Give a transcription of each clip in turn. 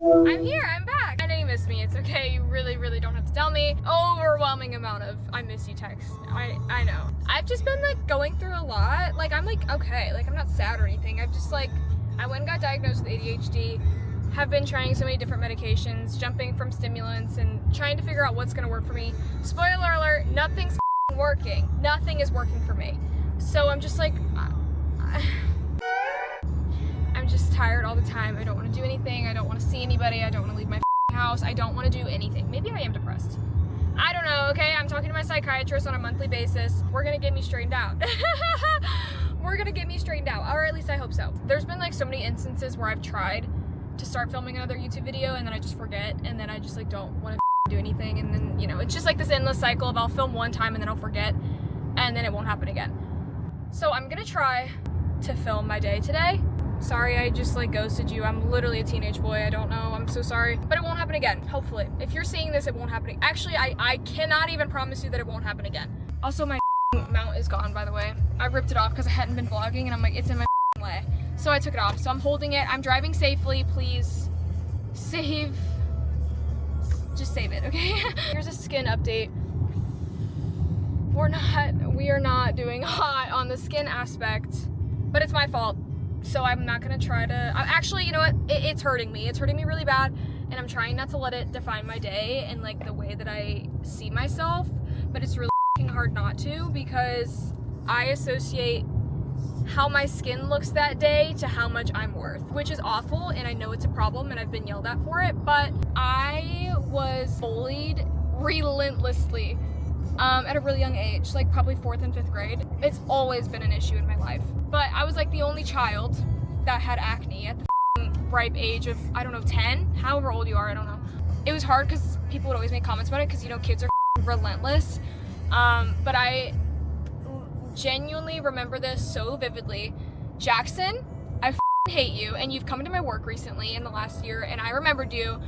I'm here, I'm back. I know you missed me, it's okay, you really don't have to tell me. Overwhelming amount of I miss you texts. I know. I've just been like going through a lot. Like I'm like, okay, like I'm not sad or anything. I've just like, I went and got diagnosed with ADHD, have been trying so many different medications, jumping from stimulants and trying to figure out what's gonna work for me. Spoiler alert, nothing's working. Nothing is working for me. So I'm just like, I'm just tired all the time. I don't want to do anything. I don't want to see anybody. I don't want to leave my house. I don't want to do anything. Maybe I am depressed. I don't know, okay? I'm talking to my psychiatrist on a monthly basis. We're gonna get me straightened out. We're gonna get me straightened out, or at least I hope so. There's been like so many instances where I've tried to start filming another YouTube video and then I just forget, and then I just like don't want to do anything, and then, you know, it's just like this endless cycle of I'll film one time and then I'll forget, and then it won't happen again. So I'm gonna try to film my day today. Sorry, I just like ghosted you. I'm literally a teenage boy. I don't know. I'm so sorry. But it won't happen again, hopefully. If you're seeing this, it won't happen. Actually, I cannot even promise you that it won't happen again. Also, my mount is gone, by the way. I ripped it off because I hadn't been vlogging, and I'm like, it's in my way. So I took it off. So I'm holding it. I'm driving safely. Please just save it, okay? Here's a skin update. We are not doing hot on the skin aspect, but it's my fault. So I'm not gonna try to, actually, you know what? It's hurting me. It's hurting me really bad, and I'm trying not to let it define my day and like the way that I see myself, but it's really hard not to, because I associate how my skin looks that day to how much I'm worth, which is awful, and I know it's a problem and I've been yelled at for it, but I was bullied relentlessly at a really young age, like probably 4th and 5th grade. It's always been an issue in my life, but I was like the only child that had acne at the ripe age of, I don't know, 10, however old you are, I don't know. It was hard because people would always make comments about it because, you know, kids are relentless, but I genuinely remember this so vividly. Jackson, I hate you, and you've come to my work recently in the last year, and I remembered you,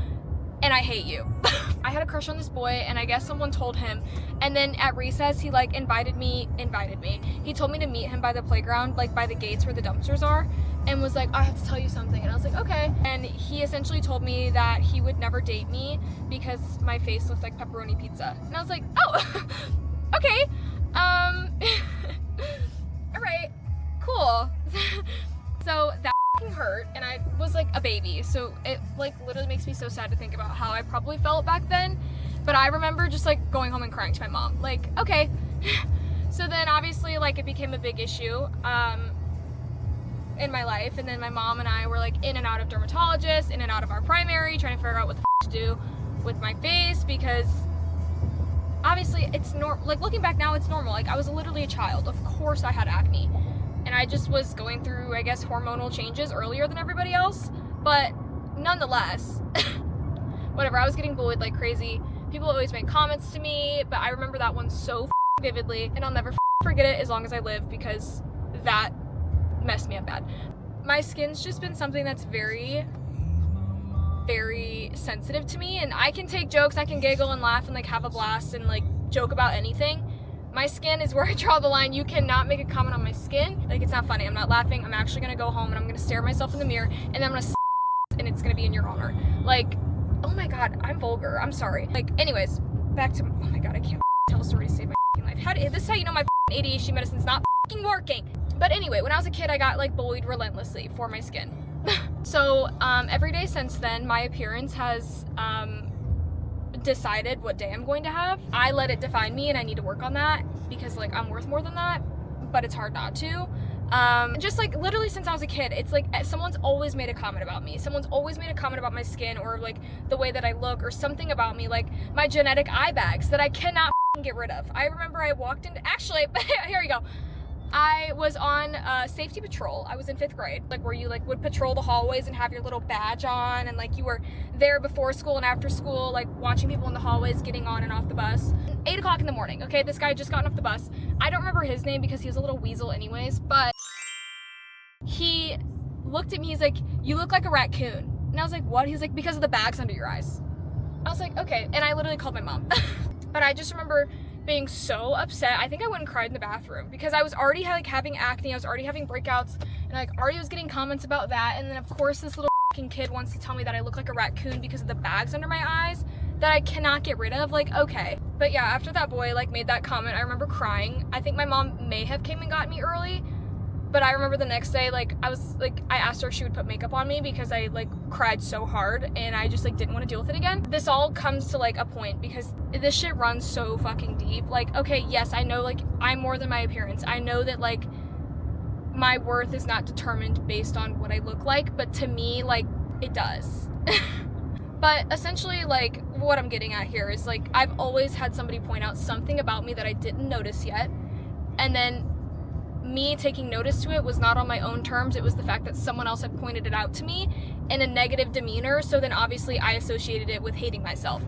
and I hate you. I had a crush on this boy, and I guess someone told him, and then at recess he like invited me. He told me to meet him by the playground, like by the gates where the dumpsters are, and was like, I have to tell you something, and I was like, okay. And he essentially told me that he would never date me because my face looked like pepperoni pizza, and I was like, oh, okay, all right, cool. So that hurt, and I was like a baby, so it like literally makes me so sad to think about how I probably felt back then. But I remember just like going home and crying to my mom, like, okay. So then obviously like it became a big issue in my life, and then my mom and I were like in and out of dermatologists, in and out of our primary, trying to figure out what the to do with my face, because obviously it's normal. Like looking back now, it's normal. Like I was literally a child, of course I had acne, and I just was going through, I guess, hormonal changes earlier than everybody else, but nonetheless, whatever, I was getting bullied like crazy. People always make comments to me, but I remember that one so vividly, and I'll never forget it as long as I live, because that messed me up bad. My skin's just been something that's very sensitive to me, and I can take jokes, I can giggle and laugh and like have a blast and like joke about anything. My skin is where I draw the line. You cannot make a comment on my skin. Like, it's not funny. I'm not laughing. I'm actually gonna go home and I'm gonna stare at myself in the mirror, and then I'm gonna and it's gonna be in your honor. Like, oh my god, I'm vulgar. I'm sorry. Like, anyways, back to, oh my god, I can't tell a story to save my life. This is how you know my ADHD medicine's not working. But anyway, when I was a kid, I got like bullied relentlessly for my skin. So every day since then, my appearance has decided what day I'm going to have. I let it define me, and I need to work on that, because like I'm worth more than that, but it's hard not to. Just like literally since I was a kid, it's like someone's always made a comment about me. Someone's always made a comment about my skin, or like the way that I look, or something about me, like my genetic eye bags that I cannot get rid of. I remember I walked into, actually, here we go. I was on safety patrol. I was in 5th grade, like where you like would patrol the hallways and have your little badge on, and like you were there before school and after school, like watching people in the hallways getting on and off the bus. 8 o'clock in the morning, okay? This guy had just gotten off the bus. I don't remember his name because he was a little weasel anyways, but he looked at me, he's like, you look like a raccoon. And I was like, what? He's like, because of the bags under your eyes. I was like, okay, and I literally called my mom. But I just remember being so upset. I think I went and cried in the bathroom because I was already like having acne, I was already having breakouts, and like already was getting comments about that, and then of course this little fucking kid wants to tell me that I look like a raccoon because of the bags under my eyes that I cannot get rid of, like, okay. But yeah, after that boy, like, made that comment, I remember crying. I think my mom may have came and got me early, but I remember the next day, like, I asked her if she would put makeup on me because I, like, cried so hard and I just, like, didn't want to deal with it again. This all comes to, like, a point because this shit runs so fucking deep. Like, okay, yes, I know, like, I'm more than my appearance. I know that, like, my worth is not determined based on what I look like, but to me, like, it does. But essentially, like, what I'm getting at here is, like, I've always had somebody point out something about me that I didn't notice yet, and then me taking notice to it was not on my own terms. It was the fact that someone else had pointed it out to me in a negative demeanor, so then obviously I associated it with hating myself,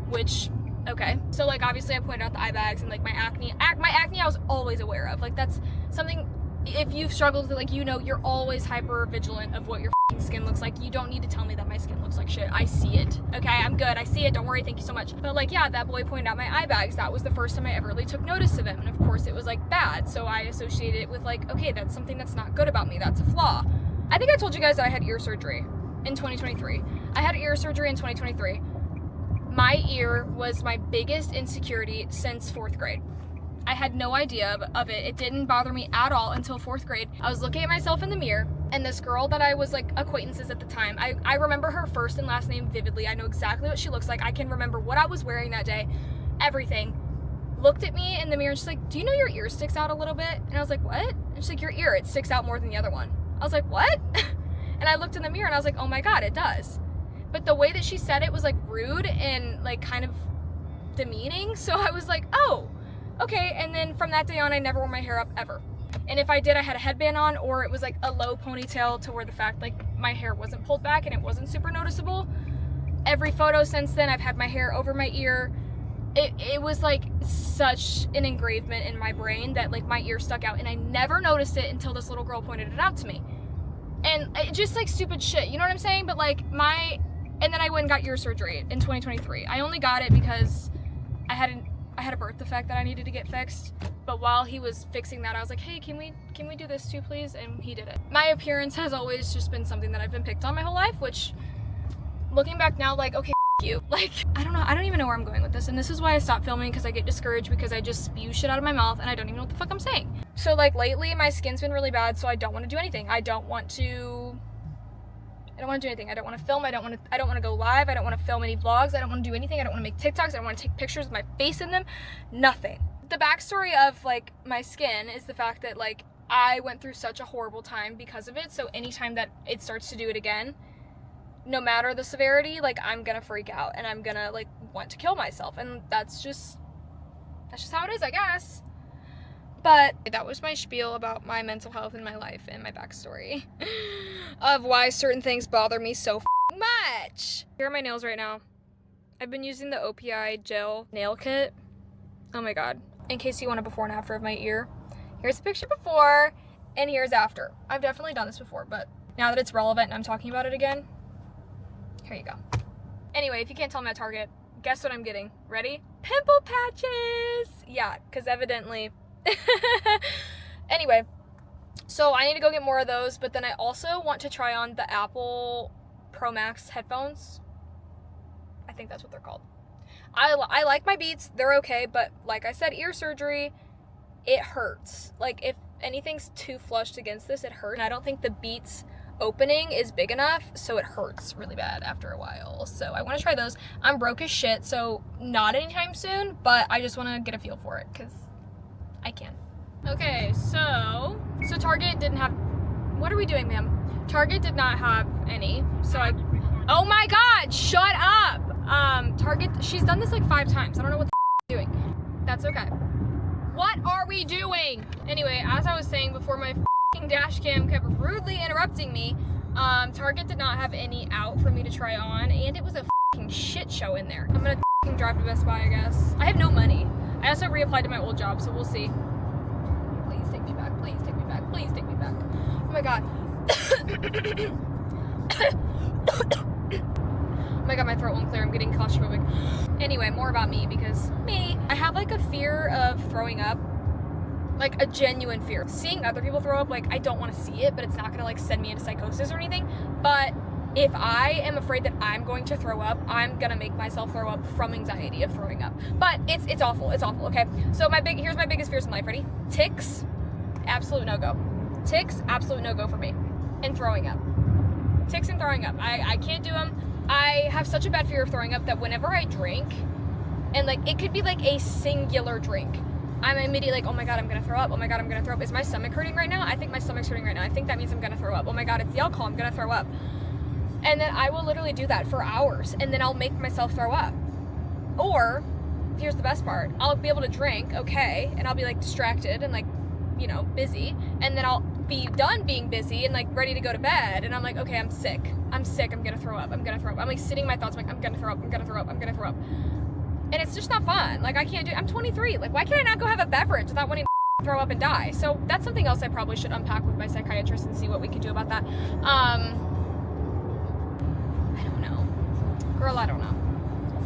which, okay. So, like, obviously I pointed out the eye bags and, like, my acne I was always aware of. Like, that's something, if you've struggled with, like, you know, you're always hyper vigilant of what your skin looks like. You don't need to tell me that my skin looks like shit. I see it. Okay, I'm good. I see it. Don't worry. Thank you so much. But, like, yeah, that boy pointed out my eye bags. That was the first time I ever really took notice of them. And of course it was, like, bad. So I associated it with, like, okay, that's something that's not good about me. That's a flaw. I think I told you guys that I had ear surgery in 2023. I had ear surgery in 2023. My ear was my biggest insecurity since 4th grade. I had no idea of it. It didn't bother me at all until 4th grade. I was looking at myself in the mirror, and this girl that I was, like, acquaintances at the time, I remember her first and last name vividly. I know exactly what she looks like. I can remember what I was wearing that day, everything. Looked at me in the mirror and she's like, do you know your ear sticks out a little bit? And I was like, what? And she's like, your ear, it sticks out more than the other one. I was like, what? And I looked in the mirror and I was like, oh my God, it does. But the way that she said it was, like, rude and, like, kind of demeaning. So I was like, oh, okay. And then from that day on, I never wore my hair up ever. And if I did, I had a headband on, or it was, like, a low ponytail to where the fact, like, my hair wasn't pulled back and it wasn't super noticeable. Every photo since then, I've had my hair over my ear. It was, like, such an engravement in my brain that, like, my ear stuck out, and I never noticed it until this little girl pointed it out to me. And it just, like, stupid shit, you know what I'm saying? But, like, and then I went and got ear surgery in 2023. I only got it because I had a birth defect that I needed to get fixed. But while he was fixing that, I was like, hey, can we do this too, please? And he did it. My appearance has always just been something that I've been picked on my whole life, which, looking back now, like, okay, you. Like, I don't know. I don't even know where I'm going with this. And this is why I stopped filming, because I get discouraged because I just spew shit out of my mouth and I don't even know what the fuck I'm saying. So, like, lately my skin's been really bad, so I don't want to do anything. I don't want to do anything. I don't want to film. I don't want to go live. I don't want to film any vlogs. I don't want to do anything. I don't want to make TikToks. I don't want to take pictures with my face in them. Nothing. The backstory of, like, my skin is the fact that, like, I went through such a horrible time because of it. So anytime that it starts to do it again, no matter the severity, like, I'm gonna freak out and I'm gonna, like, want to kill myself. And that's just how it is, I guess. But that was my spiel about my mental health in my life and my backstory of why certain things bother me so much. Here are my nails right now. I've been using the OPI gel nail kit. Oh my God. In case you want a before and after of my ear, here's a picture before and here's after. I've definitely done this before, but now that it's relevant and I'm talking about it again, here you go. Anyway, if you can't tell I'm at Target, guess what I'm getting? Ready? Pimple patches! Yeah, because evidently. Anyway, so I need to go get more of those, but then I also want to try on the Apple Pro Max headphones. I think that's what they're called. I like my Beats, they're okay, but like I said, ear surgery, it hurts. Like, if anything's too flushed against this, it hurts. And I don't think the Beats opening is big enough, so it hurts really bad after a while. So I want to try those. I'm broke as shit, so not anytime soon, but I just want to get a feel for it, because I can. Okay, so Target didn't have, what are we doing, ma'am? Target did not have any, so oh my God, shut up! Target, she's done this like 5 times. I don't know what the doing. That's okay. What are we doing? Anyway, as I was saying before, my dash cam kept rudely interrupting me. Target did not have any out for me to try on, and it was a shit show in there. I'm gonna drive to Best Buy, I guess. I have no money. I also reapplied to my old job, so we'll see. Please take me back. Please take me back. Please take me back. Oh my God. Oh my God, my throat won't clear. I'm getting claustrophobic. Anyway, more about me, because I have like a fear of throwing up. Like a genuine fear. Seeing other people throw up, like, I don't want to see it, but it's not gonna like send me into psychosis or anything. But if I am afraid that I'm going to throw up, I'm gonna make myself throw up from anxiety of throwing up. But it's awful, okay? So here's my biggest fears in life, ready? Ticks, absolute no-go. Ticks, absolute no-go for me. And throwing up. Ticks and throwing up. I can't do them. I have such a bad fear of throwing up that whenever I drink, and like, it could be like a singular drink, I'm immediately like, oh my God, I'm gonna throw up. Oh my God, I'm gonna throw up. Is my stomach hurting right now? I think my stomach's hurting right now. I think that means I'm gonna throw up. Oh my God, it's the alcohol, I'm gonna throw up. And then I will literally do that for hours, and then I'll make myself throw up. Or, here's the best part, I'll be able to drink, okay, and I'll be like distracted and like, you know, busy, and then I'll be done being busy and like ready to go to bed, and I'm like, okay, I'm sick, I'm gonna throw up. I'm like sitting in my thoughts, like, I'm gonna throw up. And it's just not fun. Like, I can't do, I'm 23, like, why can't I not go have a beverage without wanting to throw up and die? So that's something else I probably should unpack with my psychiatrist and see what we can do about that. I don't know. Girl, I don't know.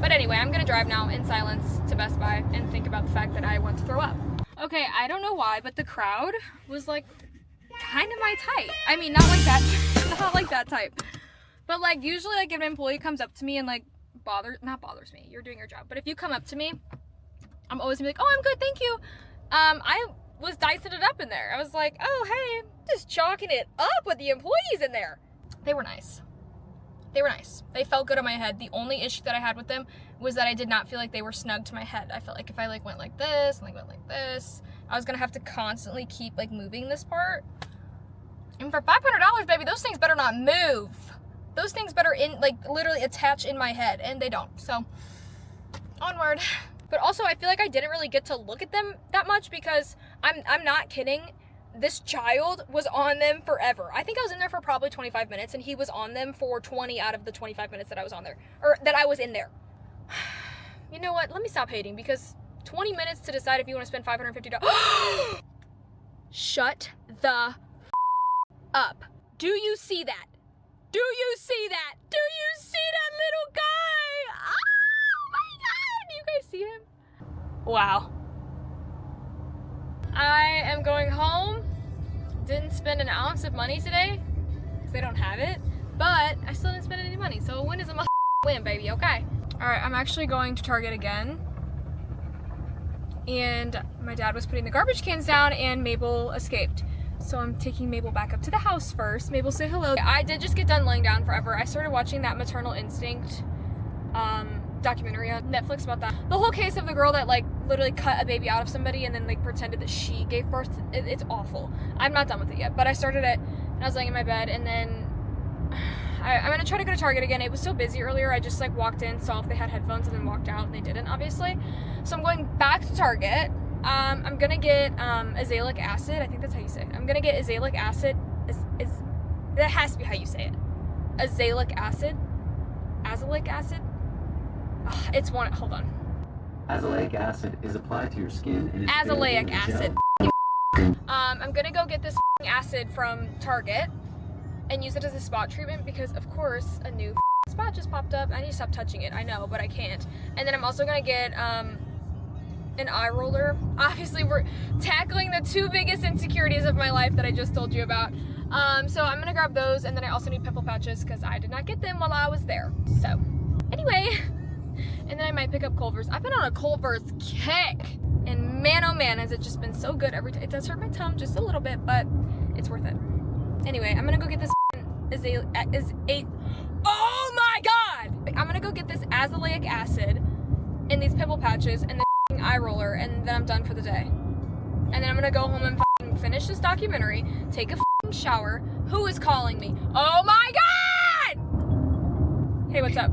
But anyway, I'm gonna drive now in silence to Best Buy and think about the fact that I want to throw up. Okay, I don't know why, but the crowd was like kind of my type. I mean, not like that type. But like, usually like if an employee comes up to me and like not bothers me, you're doing your job. But if you come up to me, I'm always gonna be like, oh, I'm good, thank you. I was dicing it up in there. I was like, oh, hey, I'm just chalking it up with the employees in there. They were nice. They felt good on my head. The only issue that I had with them was that I did not feel like they were snug to my head. I felt like if I like went like this and like went like this, I was gonna have to constantly keep like moving this part. And for $500, baby, those things better not move. Those things better literally attach in my head, and they don't. So onward. But also, I feel like I didn't really get to look at them that much because I'm not kidding. This child was on them forever. I think I was in there for probably 25 minutes, and he was on them for 20 out of the 25 minutes that I was on there, or that I was in there. You know what? Let me stop hating, because 20 minutes to decide if you want to spend $550. Shut the up. Do you see that? Do you see that? Do you see that little guy? Oh my God! Do you guys see him? Wow. I am going home. Didn't spend an ounce of money today because they don't have it, but I still didn't spend any money, so a win is a win, baby. Okay. All right, I'm actually going to Target again, and my dad was putting the garbage cans down, and Mabel escaped. So I'm taking Mabel back up to the house first. Mabel, say hello. I did just get done laying down forever. I started watching that Maternal Instinct documentary on Netflix about that. The whole case of the girl that like literally cut a baby out of somebody and then like pretended that she gave birth. It's awful. I'm not done with it yet, but I started it and I was laying in my bed, and then I'm gonna try to go to Target again. It was so busy earlier. I just like walked in, saw if they had headphones, and then walked out, and they didn't, obviously. So I'm going back to Target. I'm gonna get azelaic acid. I think that's how you say it. I'm gonna get azelaic acid. That has to be how you say it. Azelaic acid. Azelaic acid. It's one. Hold on. Azelaic acid is applied to your skin and is azelaic acid. I'm gonna go get this acid from Target and use it as a spot treatment because, of course, a new spot just popped up. I need to stop touching it. I know, but I can't. And then I'm also gonna get an eye roller. Obviously, we're tackling the two biggest insecurities of my life that I just told you about. So I'm gonna grab those, and then I also need pimple patches because I did not get them while I was there. So anyway, and then I might pick up Culver's. I've been on a Culver's kick, and man, oh man, has it just been so good every time. It does hurt my tongue just a little bit, but it's worth it. Anyway, I'm gonna go get this oh my God! I'm gonna go get this azelaic acid and these pimple patches and the eye roller, and then I'm done for the day. And then I'm gonna go home and finish this documentary, take a shower. Who is calling me? Oh my God! Hey, what's up?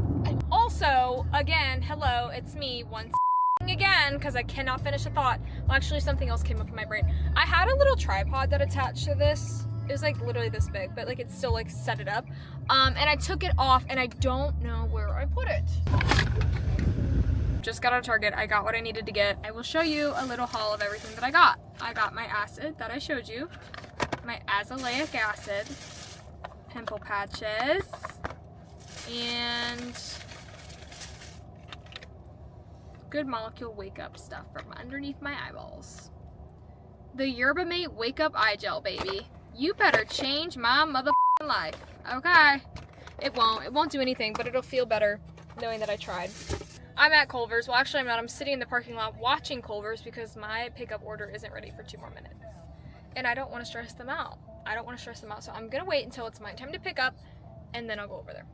Also, again, hello, it's me once again, because I cannot finish a thought. Well, actually, something else came up in my brain. I had a little tripod that attached to this. It was like literally this big, but like it's still like set it up. And I took it off, and I don't know where I put it. Just got out of Target. I got what I needed to get. I will show you a little haul of everything that I got. I got my acid that I showed you, my azelaic acid, pimple patches, and Good Molecule Wake Up stuff from underneath my eyeballs. The Yerba Mate Wake Up Eye Gel, baby. You better change my motherfucking life, okay? It won't do anything, but it'll feel better knowing that I tried. I'm at Culver's. Well, actually I'm not. I'm sitting in the parking lot watching Culver's because my pickup order isn't ready for 2 more minutes. And I don't want to stress them out. So I'm gonna wait until it's my time to pick up, and then I'll go over there.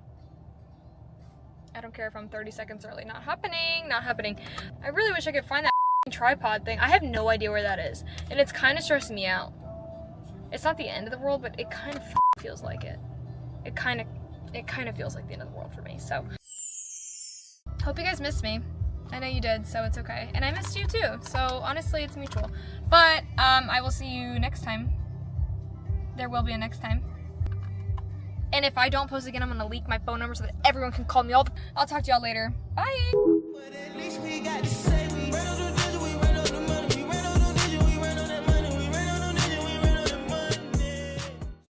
I don't care if I'm 30 seconds early. Not happening. I really wish I could find that tripod thing. I have no idea where that is, and it's kind of stressing me out. It's not the end of the world, but it kind of feels like it. It kind of feels like the end of the world for me. So hope you guys missed me. I know you did, so it's okay. And I missed you too. So honestly, it's mutual. But I will see you next time. There will be a next time. And if I don't post again, I'm gonna leak my phone number so that everyone can call me. I'll talk to y'all later. Bye.